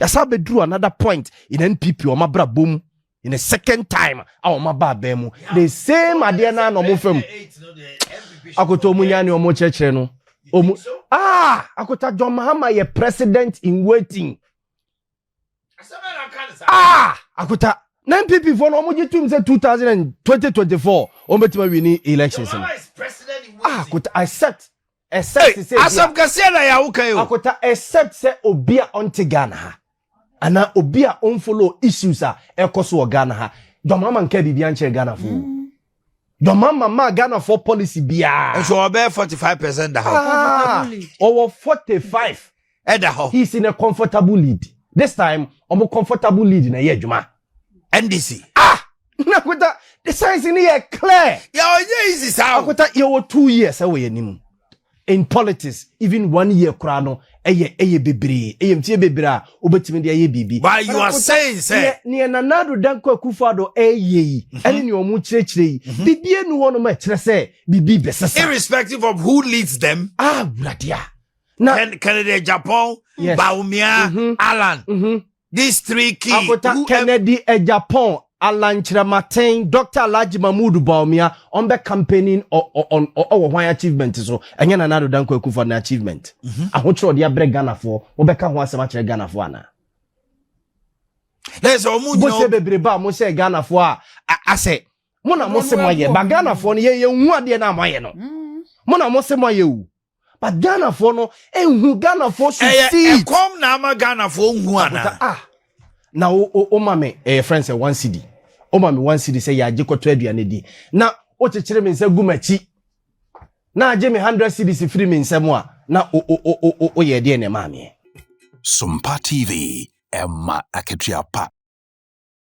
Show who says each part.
Speaker 1: yasa be drew another point in NPP or mabra boom in a second time our maba bemu the same idea na no mo fam akoto munyani o mo chechre no akota John Mahama ye president in waiting akota NPP for no mo jitum say 2024 o betima win elections akota accept say
Speaker 2: asam kase na ya wuka yo
Speaker 1: akota accept say obia ontigana ha ana obia unfollow issues ekoso Ghana ha domama nka bibia nche Ghana fo domama ma Ghana for policy bia
Speaker 2: so obe 45% da ha
Speaker 1: over 45
Speaker 2: da ho
Speaker 1: he's in a comfortable lead this time omo comfortable lead na ye adwuma
Speaker 2: NDC
Speaker 1: na kwata the signs in here clear
Speaker 2: ya onye easy sa
Speaker 1: kwata ye 2 years we yanim in politics even 1 year kura no eye bebre mtie bebre obetimi de eye bibi
Speaker 2: but you are saying say
Speaker 1: ne nanado danko akufado eye ene ne omu kirekire bibi enu wono ma kire say bibi besesa
Speaker 2: irrespective of who leads them
Speaker 1: bradia na
Speaker 2: Kennedy Japan Baumia Alan these three key
Speaker 1: Kennedy Japan Alan Chiramaten Dr. Alhaji Mahmoud Baumia on the campaigning on one achievement so enye na nado danko akufa na achievement ahotro de abre Ghana for obeka ho asema kire Ghana for ana
Speaker 2: there's omu no
Speaker 1: bo se bebreba mo se Ghana for ase mo na mo se moye ba Ghana for no ye hu ade na moye no mo na mo se moye wu ba Ghana for no hu Ghana for succeed
Speaker 2: come na ma Ghana for hu ana
Speaker 1: na o mame friends one city o mame one city say ya jekoto aduane di na o chechire me nsa gumachi na age me 100 cedis free me nsam a na o ye de ne mame
Speaker 3: Sumpa TV Emma Aketua Pa